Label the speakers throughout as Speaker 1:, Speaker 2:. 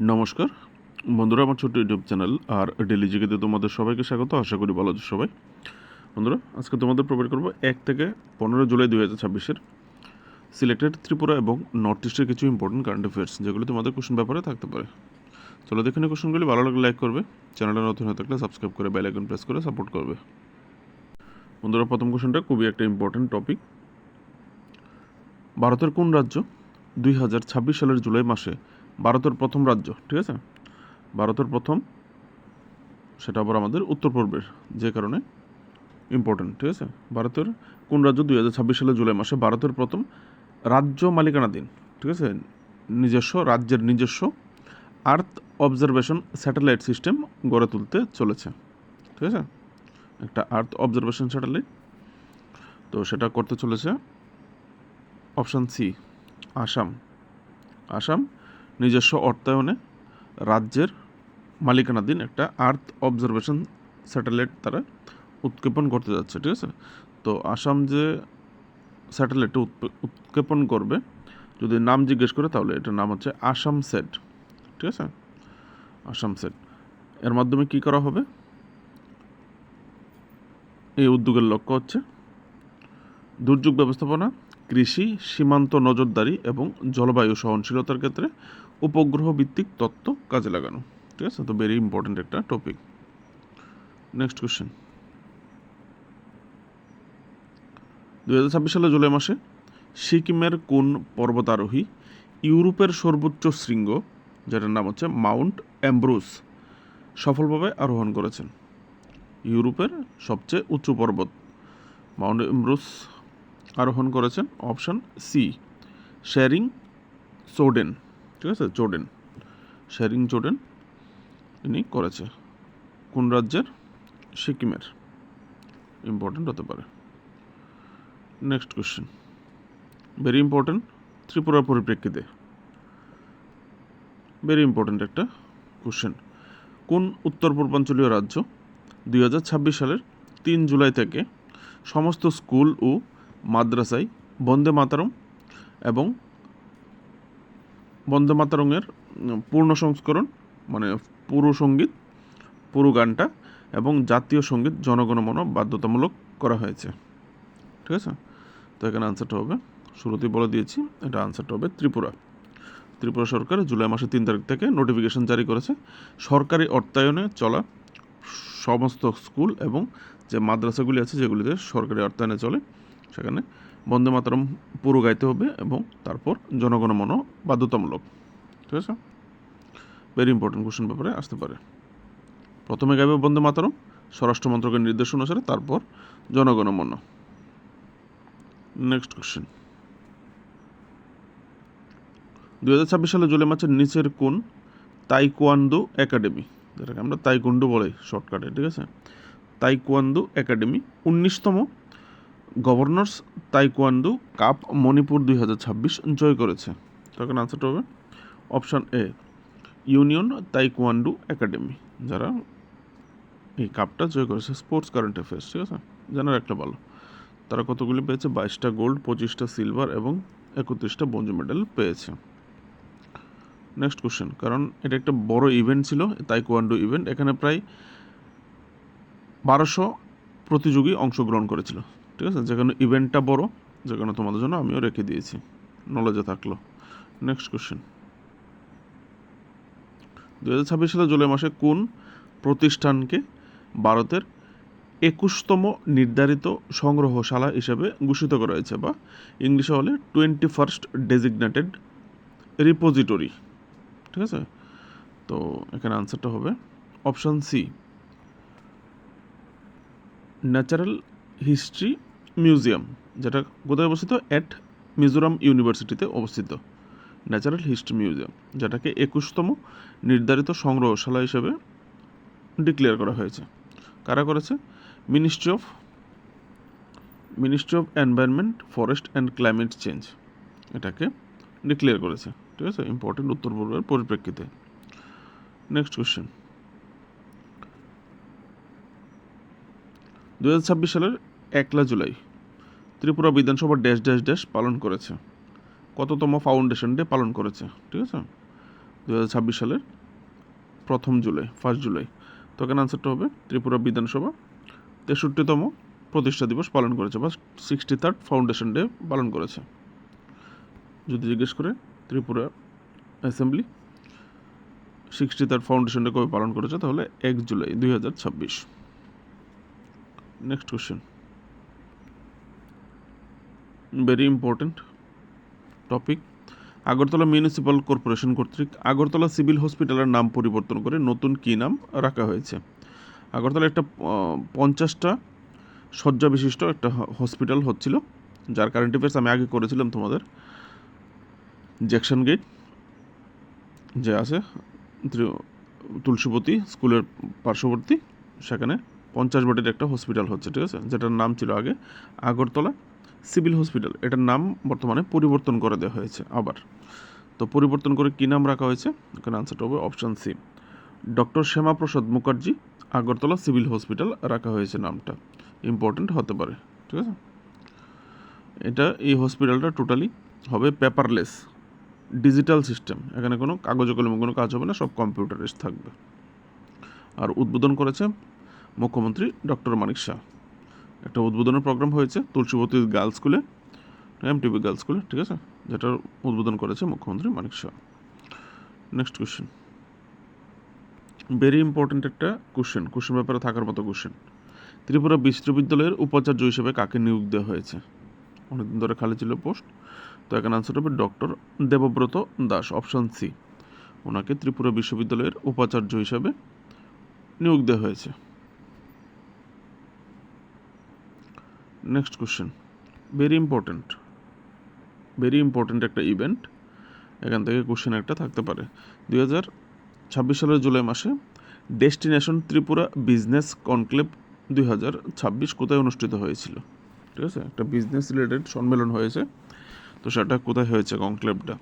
Speaker 1: নমস্কার বন্ধুরা, আমার ছোট্ট ইউটিউব চ্যানেল আর ডেলি জিকেতে তোমাদের সবাইকে স্বাগত। আশা করি ভালো আছো সবাই। বন্ধুরা, আজকে তোমাদের প্রোভাইড করবো 1 থেকে 15 জুলাই 2026-এর সিলেক্টেড ত্রিপুরা এবং নর্থ ইস্টের কিছু ইম্পর্টেন্ট কারেন্ট অ্যাফেয়ার্স, যেগুলো তোমাদের কোশ্চেন পেপারে থাকতে পারে। চলো দেখে নিই কোশ্চেনগুলি। ভালো লাগলে লাইক করবে, চ্যানেলে নতুন হয়ে থাকলে সাবস্ক্রাইব করে বেল আইকন প্রেস করে সাপোর্ট করবে। বন্ধুরা, প্রথম কোশ্চেনটা খুবই একটা ইম্পর্টেন্ট টপিক। ভারতের কোন রাজ্য 2026 সালের জুলাই মাসে ভারতের প্রথম রাজ্য, ঠিক আছে, ভারতের প্রথম, সেটা আবার আমাদের উত্তর পূর্বের, যে কারণে ইম্পর্টেন্ট, ঠিক আছে। ভারতের কোন রাজ্য 2026 সালের জুলাই মাসে ভারতের প্রথম রাজ্য মালিকানাধীন, ঠিক আছে, রাজ্যের নিজস্ব আর্থ অবজারভেশন স্যাটেলাইট সিস্টেম গড়ে তুলতে চলেছে, ঠিক আছে, একটা আর্থ অবজারভেশন স্যাটেলাইট। তো সেটা করতে চলেছে অপশান সি, আসাম। আসাম নিজস্ব অর্থায়নে রাজ্যের মালিকানাধীন একটা আর্থ অবজারভেশন স্যাটেলাইট তারা উৎক্ষেপণ করতে যাচ্ছে, ঠিক আছে। তো আসাম যে স্যাটেলাইটটা উৎক্ষেপণ করবে, যদি নাম জিজ্ঞেস করে তাহলে এটার নাম হচ্ছে আসাম সেট, ঠিক আছে, আসাম সেট। এর মাধ্যমে কি করা হবে? এই উদ্যোগের লক্ষ্য হচ্ছে দুর্যোগ ব্যবস্থাপনা, কৃষি, সীমান্ত নজরদারি এবং জলবায়ু সহনশীলতার ক্ষেত্রে উপগ্রহ ভিত্তিক তথ্য কাজে লাগানো, ঠিক আছে। তো ভেরি ইম্পর্টেন্ট একটা টপিক। Next question. 2026 সালের জুলাই মাসে সিকিমের কোন পর্বতারোহী ইউরোপের সর্বোচ্চ শৃঙ্গ, যেটার নাম হচ্ছে মাউন্ট এম্ব্রুস, সফলভাবে আরোহণ করেছেন? ইউরোপের সবচেয়ে উঁচু পর্বত মাউন্ট এম্ব্রুস আরোহণ করেছেন অপশান সি, শেরিং চোডেন, ঠিক আছে, চোডেন, শেরিং চোডেন ইনি করেছে। কোন রাজ্যের? সিকিমের। ইম্পর্টেন্ট হতে পারে। নেক্সট কোশ্চেন, ভেরি ইম্পর্টেন্ট, ত্রিপুরার পরিপ্রেক্ষিতে ভেরি ইম্পর্টেন্ট একটা কোশ্চেন। কোন উত্তর পূর্বাঞ্চলীয় রাজ্য 2026 সালের 3 জুলাই থেকে সমস্ত স্কুল ও মাদ্রাসায় বন্দে মাতরম এবং বন্দে মাতরমের পূর্ণ সংস্করণ, মানে পুরো সঙ্গীত, পুরো গানটা এবং জাতীয় সঙ্গীত জনগণমন বাধ্যতামূলক করা হয়েছে, ঠিক আছে। তো এখানে আনসারটা হবে, শুরুতেই বলে দিয়েছি, এটা আনসারটা হবে ত্রিপুরা। ত্রিপুরা সরকার জুলাই মাসের 3 তারিখ থেকে নোটিফিকেশন জারি করেছে সরকারি অর্থায়নে চলা সমস্ত স্কুল এবং যে মাদ্রাসাগুলি আছে যেগুলিতে সরকারি অর্থায়নে চলে, সেখানে বন্দে মাতরম পুরো গাইতে হবে এবং তারপর জনগণমন বাধ্যতামূলক, ঠিক আছে। ভেরি ইম্পর্টেন্ট কোশ্চেন পেপারে আসতে পারে। প্রথমে গাইবে বন্দে মাতরম স্বরাষ্ট্র মন্ত্রকের নির্দেশ অনুসারে, তারপর জনগণমন। Next question. 2026 সালে জুলাই মাসের নিচের কোন তাইকোয়ান্দো একাডেমি, যেটাকে আমরা তাইকুন্ডো বলে শর্টকাটে, ঠিক আছে, তাইকোয়ান্দো একাডেমি 19তম গভর্নর্স তাইকোয়ান্দো কাপ মণিপুর 2026 জয় করেছে? তখন আনসারটা হবে option A, union taekwondo academy, যারা এই কাপটা জয় করেছে। স্পোর্টস কারেন্ট অ্যাফেয়ার্স, ঠিক আছে, জানার একটা ভালো। তারা কতগুলি পেয়েছে? 22টা গোল্ড, 25টা সিলভার এবং 31টা ব্রোঞ্জ মেডেল পেয়েছে। নেক্সট কোশ্চেন, কারণ এটা একটা বড় ইভেন্ট ছিল, তাইকোয়ান্ডো ইভেন্ট, এখানে প্রায় 1200 প্রতিযোগী অংশগ্রহণ করেছিল, ঠিক আছে, যেখানে ইভেন্টটা বড়, যেখানে তোমাদের জন্য আমিও রেখে দিয়েছি, নলেজে থাকলো। Next question. 2026 সালের জুলাই মাসে কোন প্রতিষ্ঠানকে ভারতের 21তম নির্ধারিত সংগ্রহশালা হিসেবে ঘোষিত করা হয়েছে, বা ইংলিশে হলে 21st ডেজিগনেটেড রিপোজিটরি, ঠিক আছে। তো এখানে আনসারটা হবে option C, natural history museum, যেটা কোথায় অবস্থিত? অ্যাট মিজোরাম ইউনিভার্সিটিতে অবস্থিত ন্যাচারাল হিস্ট্রি মিউজিয়াম, যেটাকে 21তম নির্ধারিত সংগ্রহশালা হিসেবে ডিক্লেয়ার করা হয়েছে। কারা করেছে? Ministry of environment, forest and climate change এটাকে ডিক্লেয়ার করেছে, ঠিক আছে, ইম্পর্টেন্ট উত্তর পূর্বের পরিপ্রেক্ষিতে। Next question. 2026 সালের 1 জুলাই ত্রিপুরা বিধানসভা ড্যাশ ড্যাশ ড্যাশ পালন করেছে? কততম ফাউন্ডেশন ডে পালন করেছে, ঠিক আছে। 2026 সালের 1 জুলাই। তো এখানে আনসারটা হবে ত্রিপুরা বিধানসভা 63তম প্রতিষ্ঠা দিবস পালন করেছে বা 63rd ফাউন্ডেশন ডে পালন করেছে। যদি জিজ্ঞেস করে Tripura assembly 63rd foundation day কবে পালন করেছে, তাহলে 1 July 2026। Next question, very important topic. Agartala municipal corporation কর্তৃক আগরতলা সিভিল হসপিটালের নাম পরিবর্তন করে নতুন কী নাম রাখা হয়েছে? আগরতলা একটা 50টা শয্যা বিশিষ্ট একটা হসপিটাল হচ্ছিল, যার কারেন্ট অ্যাফেয়ার্স আমি আগে করেছিলাম তোমাদের। জ্যাকসন গেট যে আছে তুলসীপতি স্কুলের পার্শ্ববর্তী, সেখানে 50 বেডের একটা হসপিটাল হচ্ছে, ঠিক আছে, যেটার নাম ছিল আগে আগরতলা সিভিল হসপিটাল। এটার নাম বর্তমানে পরিবর্তন করে দেওয়া হয়েছে আবার। তো পরিবর্তন করে কী নাম রাখা হয়েছে? এখানে আনসারটা হবে option C, doctor Shyamaprasad Mukherjee Agartala civil hospital রাখা হয়েছে নামটা। ইম্পর্টেন্ট হতে পারে, ঠিক আছে। এই হসপিটালটা টোটালি হবে পেপারলেস ডিজিটাল সিস্টেম, এখানে কোনো কাগজে কলমে কোনো কাজ হবে না, সব কম্পিউটারাইজ থাকবে। আর উদ্বোধন করেছে মুখ্যমন্ত্রী ডক্টর মানিক শাহ। একটা উদ্বোধনের প্রোগ্রাম হয়েছে তুলসীবতী গার্লস স্কুলে, এমটিবি গার্লস স্কুলে, ঠিক আছে, যেটার উদ্বোধন করেছে মুখ্যমন্ত্রী Manik Saha. Next question, very important একটা কোশ্চেন ব্যাপারে থাকার মতো কোশ্চেন। ত্রিপুরা বিশ্ববিদ্যালয়ের উপাচার্য হিসেবে কাকে নিয়োগ দেওয়া হয়েছে? অনেকদিন ধরে খালি ছিল পোস্ট, তো এখানে আনসার হবে doctor Debabrata Das, option C, ওনাকে ত্রিপুরা বিশ্ববিদ্যালয়ের উপাচার্য হিসেবে নিয়োগ দেওয়া হয়েছে। নেক্সট কোশ্চেন, ভেরি ইম্পর্টেন্ট একটা ইভেন্ট, এখান থেকে কোশ্চেন একটা থাকতে পারে। 2026 সালের জুলাই মাসে ডেস্টিনেশন ত্রিপুরা বিজনেস কনক্লেভ 2026 কোথায় অনুষ্ঠিত হয়েছিল? ঠিক আছে, একটা বিজনেস রিলেটেড সম্মেলন হয়েছে, তো সেটা কোথায় হয়েছে কনক্লেভটা?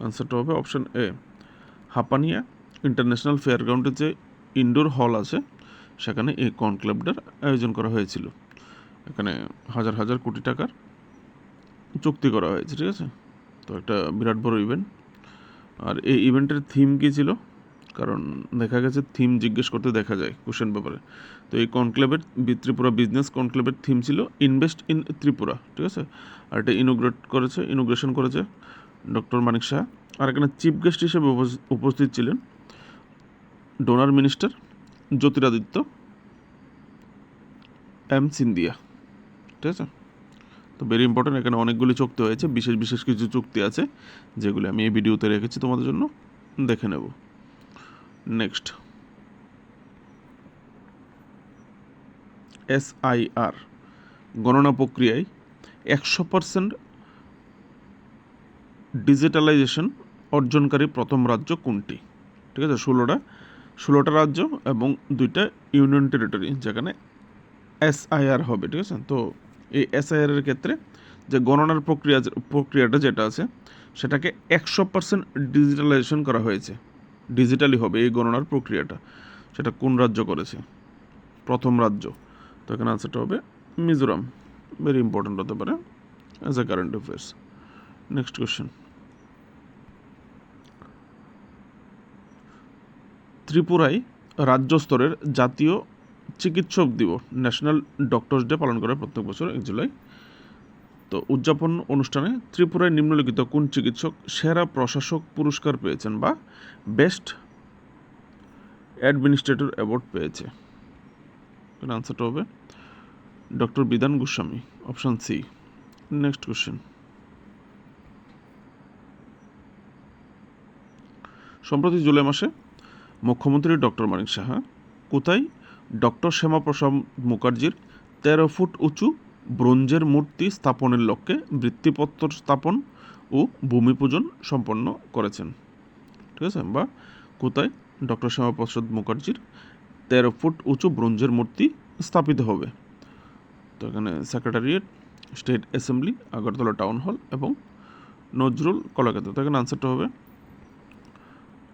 Speaker 1: আনসারটা হবে অপশান এ, হাপানিয়া ইন্টারন্যাশনাল ফেয়ার গ্রাউন্ডের যে ইনডোর হল আছে সেখানে এই কনক্লেভটার আয়োজন করা হয়েছিল। এখানে হাজার হাজার কোটি টাকার চুক্তি করা হয়েছে, ঠিক আছে, তো একটা বিরাট বড় ইভেন্ট। আর এই ইভেন্টের থিম কী ছিল? কারণ দেখা গেছে থিম জিজ্ঞেস করতে দেখা যায় কোশ্চেন পেপারে। তো এই কনক্লেভের ত্রিপুরা বিজনেস কনক্লেভের থিম ছিল ইনভেস্ট ইন ত্রিপুরা, ঠিক আছে। আর এটা ইনোগ্রেশন করেছে ডক্টর মানিক শাহ। আর এখানে চিফ গেস্ট হিসেবে উপস্থিত ছিলেন DoNER minister Jyotiraditya M Scindia, ঠিক আছে। তো ভেরি ইম্পর্টেন্ট, এখানে অনেকগুলি চুক্তি হয়েছে, বিশেষ কিছু চুক্তি আছে যেগুলি আমি এই ভিডিওতে রেখেছি তোমাদের জন্য, দেখে নেব। নেক্সট, SIR গণনা প্রক্রিয়ায় 100% ডিজিটালাইজেশন অর্জনকারী প্রথম রাজ্য কোনটি? ঠিক আছে, 16টা রাজ্য এবং 2টা ইউনিয়ন টেরিটরি যেখানে SIR হবে, ঠিক আছে। তো এই SIR এর ক্ষেত্রে যে গণনার প্রক্রিয়াটা যেটা আছে সেটাকে 100% ডিজিটালাইজেশন করা হয়েছে, ডিজিটালি হবে এই গণনার প্রক্রিয়াটা। সেটা কোন রাজ্য করেছে? প্রথম রাজ্য। তো এখানে আনসারটা হবে মিজোরাম। ভেরি ইম্পর্টেন্ট হতে পারে as a current affairs. Next question, ত্রিপুরায় রাজ্য স্তরের জাতীয় চিকিৎসক দিবস ন্যাশনাল ডক্টরস ডে পালন করে প্রত্যেক বছর 1 জুলাই। তো উদযাপন অনুষ্ঠানে ত্রিপুরায় নিম্নলিখিত কোন চিকিৎসক সেরা প্রশাসক পুরস্কার পেয়েছেন বা বেস্ট অ্যাডমিনিস্ট্রেটর অ্যাওয়ার্ড পেয়েছে? আনসারটা হবে doctor Bidhan Goswami, option C. Next question, সম্প্রতি জুলাই মাসে মুখ্যমন্ত্রী ডক্টর মানিক সাহা কোথায় ডক্টর শ্যামাপ্রসাদ মুখার্জির 13 ফুট উঁচু ব্রোঞ্জের মূর্তি স্থাপনের লক্ষ্যে ভিত্তিপ্রস্তর স্থাপন ও ভূমিপূজন সম্পন্ন করেছেন? ঠিক আছে, বা কোথায় ডক্টর শ্যামাপ্রসাদ মুখার্জির 13 ফুট উঁচু ব্রোঞ্জের মূর্তি স্থাপিত হবে? তো এখানে secretariat, state assembly, Agartala town hall এবং নজরুল কলাক্ষেত্র। তো এখানে আনসারটা হবে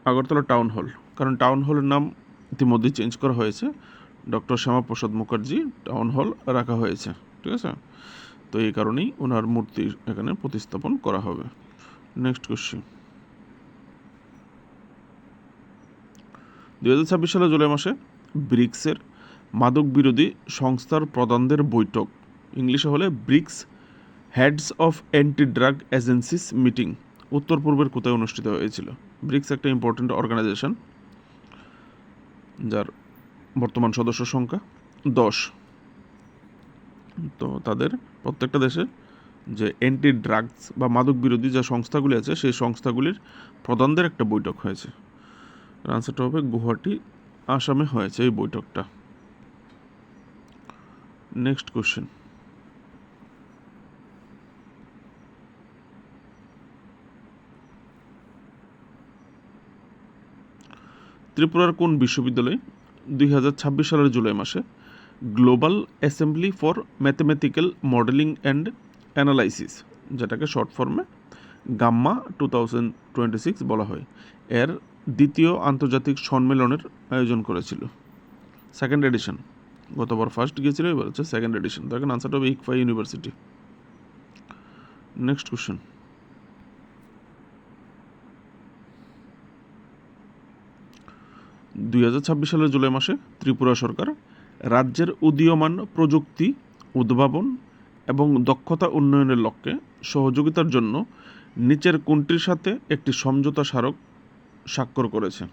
Speaker 1: আগরতলা টাউন হল, কারণ টাউন হলের নাম ইতিমধ্যে চেঞ্জ করা হয়েছে, doctor Shyamaprasad Mukherjee town hall রাখা হয়েছে, ঠিক আছে। তো এই কারণেই ওনার মূর্তি এখানে প্রতিস্থাপন করা হবে। নেক্সট কোশ্চেন, 2026 সালের জুলাই মাসে ব্রিক্সের মাদক বিরোধী সংস্থার প্রধানদের বৈঠক, ইংলিশে হলে BRICS heads of anti drug agencies meeting, উত্তর পূর্বের কোথায় অনুষ্ঠিত হয়েছিল? ব্রিক্স একটা ইম্পর্টেন্ট অর্গানাইজেশন যার বর্তমান সদস্য সংখ্যা 10। তো তাদের প্রত্যেকটা দেশে যে অ্যান্টি ড্রাগস বা মাদক বিরোধী যে সংস্থাগুলি আছে সেই সংস্থাগুলির প্রধানদের একটা বৈঠক হয়েছে। আনসারটা হবে গুয়াহাটি, আসামে হয়েছে এই বৈঠকটা। নেক্সট কোশ্চেন, ত্রিপুরার কোন বিশ্ববিদ্যালয়ে 2026 সালের জুলাই মাসে global assembly for mathematical modelling and analysis, যেটাকে শর্ট ফর্মে গাম্মা 2026 বলা হয়, এর দ্বিতীয় আন্তর্জাতিক সম্মেলনের আয়োজন করেছিল? সেকেন্ড এডিশন, গতবার ফার্স্ট গিয়েছিল, এবার হচ্ছে সেকেন্ড এডিশন। তো এখন আনসারটা হবে ইকফা ইউনিভার্সিটি। নেক্সট কোশ্চেন, 2026 সালের জুলাই মাসে ত্রিপুরা সরকার রাজ্যের উদীয়মান প্রযুক্তি উদ্ভাবন এবং দক্ষতা উন্নয়নের লক্ষ্যে সহযোগিতার জন্য নিচের কোনটির সাথে একটি সমঝোতা স্মারক স্বাক্ষর করেছে?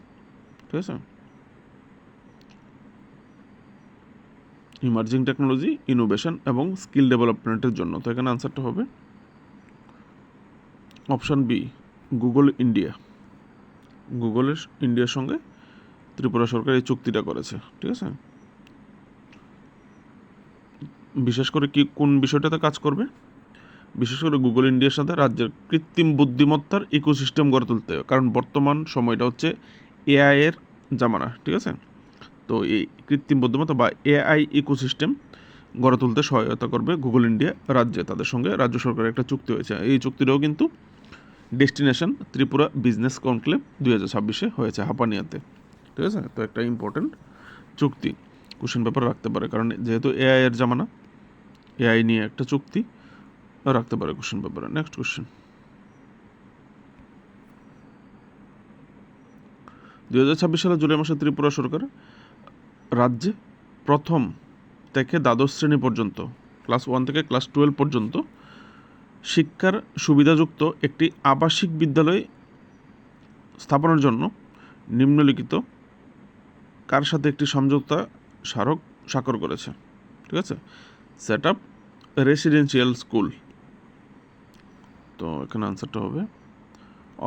Speaker 1: ঠিক আছে, ইমার্জিং টেকনোলজি, ইনোভেশন এবং স্কিল ডেভেলপমেন্টের জন্য। তো এখানে আনসারটা হবে অপশান বি, গুগল ইন্ডিয়া। গুগলের ইন্ডিয়ার সঙ্গে ত্রিপুরা সরকার এই চুক্তিটা করেছে। ঠিক আছে, বিশেষ করে কি কোন বিষয়টাতে কাজ করবে? বিশেষ করে গুগল ইন্ডিয়ার সাথে রাজ্যের কৃত্রিম বুদ্ধিমত্তার ইকোসিস্টেম গড়ে তুলতে, কারণ বর্তমান সময়টা হচ্ছে এআই এর জামানা। ঠিক আছে, তো এই কৃত্রিম বুদ্ধিমত্তা বা এআই ইকোসিস্টেম গড়ে তুলতে সহায়তা করবে গুগল ইন্ডিয়া রাজ্যে। তাদের সঙ্গে রাজ্য সরকারের একটা চুক্তি হয়েছে। এই চুক্তিটাও কিন্তু ডেস্টিনেশন ত্রিপুরা বিজনেস কনক্লেভ 2026 হয়েছে হাপানিয়াতে। ঠিক আছে, তো একটা ইম্পর্টেন্ট চুক্তি কোশ্চেন পেপার রাখতে পারে, কারণ যেহেতু এআই এর জামানা, এআই নিয়ে একটা চুক্তি রাখতে পারে কোশ্চেন পেপারে। নেক্সট কোশ্চেন, 2026 সালের জুলাই মাসে ত্রিপুরা সরকার রাজ্যে প্রথম থেকে দ্বাদশ শ্রেণী পর্যন্ত, ক্লাস 1 থেকে ক্লাস 12 পর্যন্ত শিক্ষার সুবিধাযুক্ত একটি আবাসিক বিদ্যালয় স্থাপনের জন্য নিম্নলিখিত কার সাথে একটি সমঝোতা স্মারক স্বাক্ষর করেছে? ঠিক আছে, সেট আপ রেসিডেন্সিয়াল স্কুল। তো এখানে আনসারটা হবে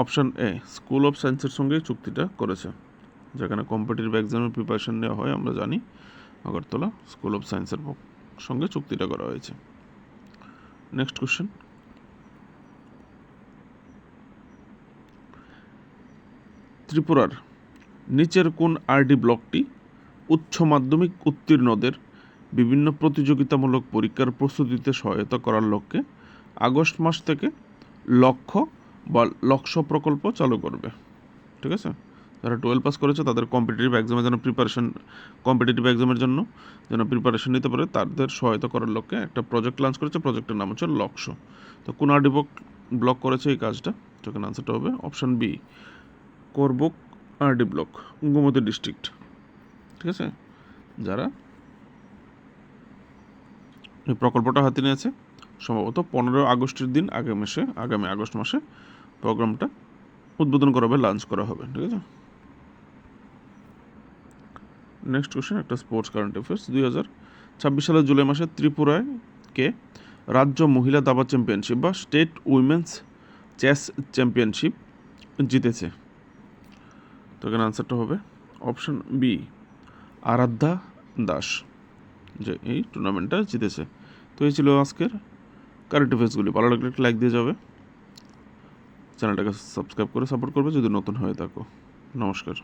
Speaker 1: অপশান এ, স্কুল অফ সায়েন্সের সঙ্গে চুক্তিটা করেছে, যেখানে কম্পিটিটিভ এক্সামের প্রিপারেশন নেওয়া হয় আমরা জানি। আগরতলা স্কুল অফ সায়েন্সের সঙ্গে চুক্তিটা করা হয়েছে। নেক্সট কোশ্চেন, ত্রিপুরার নিচের কোন আরডি ব্লকটি উচ্চ মাধ্যমিক উত্তীর্ণদের বিভিন্ন প্রতিযোগিতামূলক পরীক্ষার প্রস্তুতিতে সহায়তা করার লক্ষ্যে আগস্ট মাস থেকে লক্ষ্য বা লক্ষ্য প্রকল্প চালু করবে? ঠিক আছে, যারা 12 পাস করেছে তাদের কম্পিটিটিভ এক্সামের জন্য প্রিপারেশন নিতে পারে, তাদের সহায়তা করার লক্ষ্যে একটা প্রজেক্ট লঞ্চ করেছে। প্রজেক্টের নাম হচ্ছে লক্ষ্য। তো কোন আরডি ব্লক করেছে এই কাজটা? তো এখানে আনসারটা হবে option B, Karbook RD block, Gomati district. ঠিক আছে, যারা এই প্রকল্পটা হাতে নিয়েছে সম্ভবত 15 আগস্টের দিন আগামী আগস্ট মাসে প্রোগ্রামটা উদ্বোধন করা হবে, লঞ্চ করা হবে। ঠিক আছে, নেক্সট কোশ্চেন, একটা স্পোর্টস কারেন্ট অ্যাফেয়ার্স। 2026 সালের জুলাই মাসে ত্রিপুরায় কে রাজ্য মহিলা দাবা চ্যাম্পিয়নশিপ বা স্টেট উইমেন্স চেস চ্যাম্পিয়নশিপ জিতেছে? তো এখানে আনসারটা হবে অপশন বি, আরাধ্যা দাস, যে এই টুর্নামেন্টটা জিতেছে। তো এই ছিল আজকের কারেন্ট অ্যাফেয়ার্সগুলি। ভালো লাগলে একটা লাইক দিয়ে যাবে, চ্যানেলটাকে সাবস্ক্রাইব করে সাপোর্ট করবে যদি নতুন হয়ে থাকো। নমস্কার।